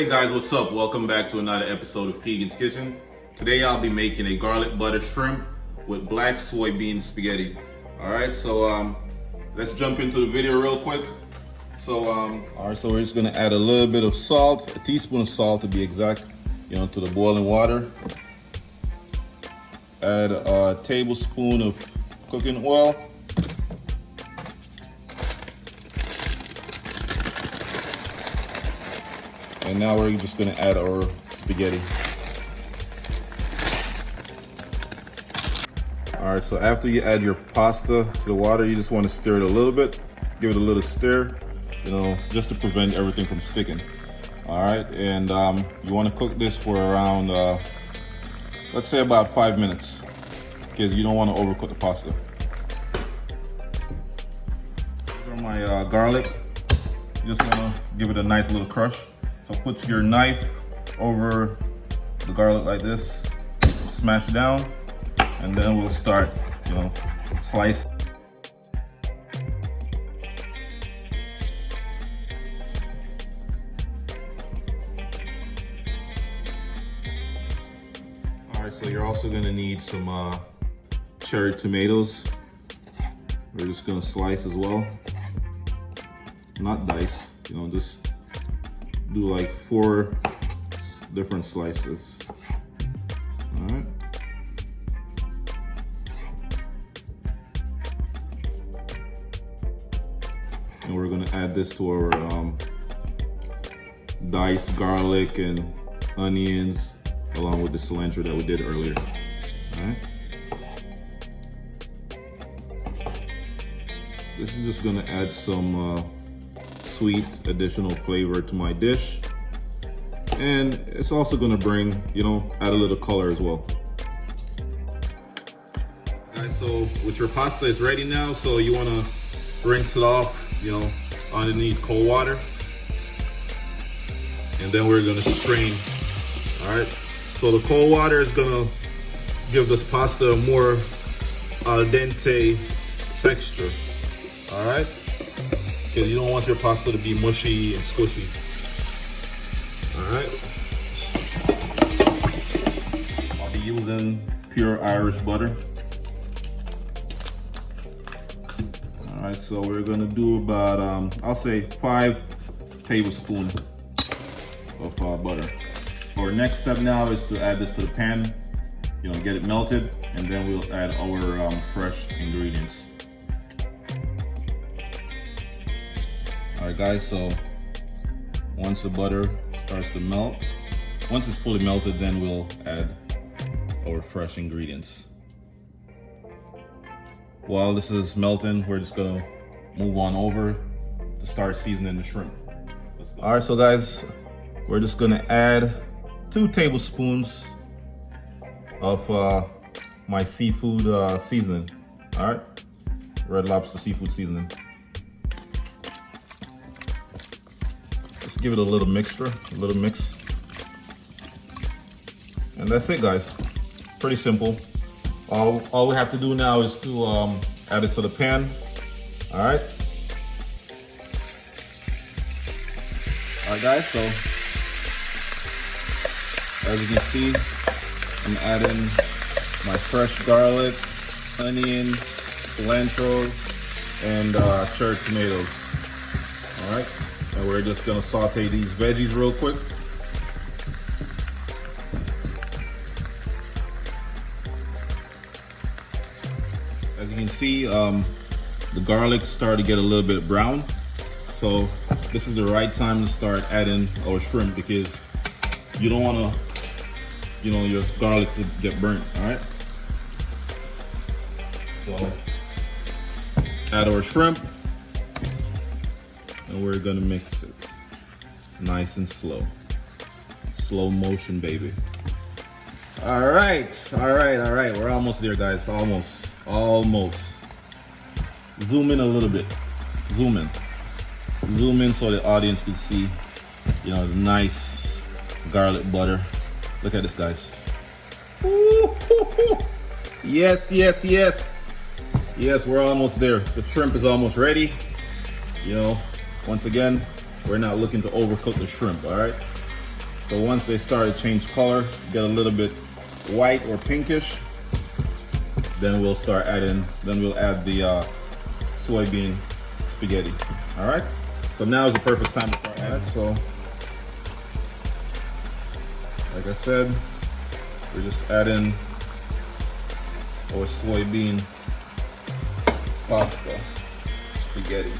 Hey guys, what's up? Welcome back to another episode of Keegan's Kitchen. Today I'll be making a garlic butter shrimp with black soybean spaghetti. Alright, so let's jump into the video real quick. Alright, so we're just gonna add a little bit of salt, a teaspoon of salt to be exact, to the boiling water. Add a tablespoon of cooking oil. And now we're just gonna add our spaghetti. All right, so after you add your pasta to the water, you just wanna stir it a little bit, give it a little stir, just to prevent everything from sticking. All right, and you wanna cook this for around, let's say about 5 minutes, because you don't wanna overcook the pasta. For my garlic, you just wanna give it a nice little crush. So put your knife over the garlic like this, smash it down, and then we'll start, slice. All right, so you're also gonna need some cherry tomatoes. We're just gonna slice as well, not dice, just do like 4 different slices. All right. And we're gonna add this to our diced garlic and onions, along with the cilantro that we did earlier. All right. This is just gonna add some sweet additional flavor to my dish, and it's also going to bring add a little color as well. Guys, so with your pasta is ready now, so you want to rinse it off underneath cold water, and then we're going to strain. All right, so the cold water is going to give this pasta a more al dente texture. All right, because you don't want your pasta to be mushy and squishy. All right. I'll be using pure Irish butter. All right, so we're gonna do about, I'll say 5 tablespoons of butter. Our next step now is to add this to the pan, get it melted, and then we'll add our fresh ingredients. All right, guys, so once the butter starts to melt, once it's fully melted, then we'll add our fresh ingredients. While this is melting, we're just gonna move on over to start seasoning the shrimp. All right, so guys, we're just gonna add 2 tablespoons of my seafood seasoning. All right, Red Lobster seafood seasoning. Just give it a little mixture, a little mix. And that's it, guys. Pretty simple. All we have to do now is to add it to the pan. All right. All right, guys, so as you can see, I'm adding my fresh garlic, onion, cilantro, and cherry tomatoes. All right. And we're just gonna saute these veggies real quick. As you can see, the garlic started to get a little bit brown. So this is the right time to start adding our shrimp, because you don't wanna, your garlic to get burnt, all right? So add our shrimp. And we're gonna mix it nice and slow motion, baby. All right, we're almost there, guys. Almost. Zoom in a little bit. Zoom in so the audience can see the nice garlic butter. Look at this, guys. Ooh, yes, we're almost there. The shrimp is almost ready. Once again, we're not looking to overcook the shrimp, all right? So once they start to change color, get a little bit white or pinkish, then we'll start adding, then we'll add the soybean spaghetti. All right. So now is the perfect time to start adding. So, like I said, we're just adding our soybean pasta spaghetti.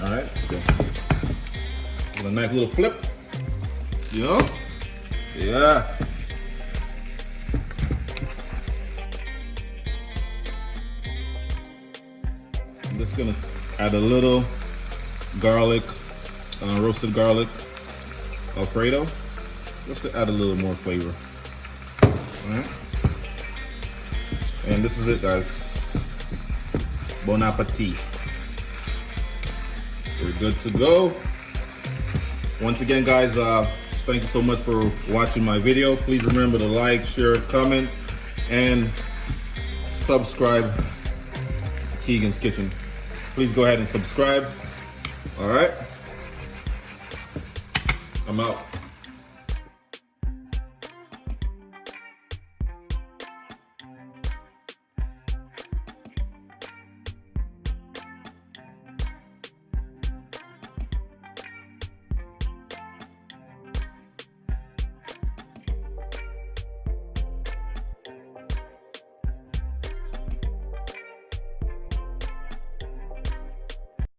All right. So, with a nice little flip, you know? Yeah. I'm just gonna add a little garlic, roasted garlic, Alfredo, just to add a little more flavor. All right. And this is it, guys. Bon appetit. We're good to go. Once again, guys, thank you so much for watching my video. Please remember to like, share, comment, and subscribe to Keegan's Kitchen. Please go ahead and subscribe. All right. I'm out.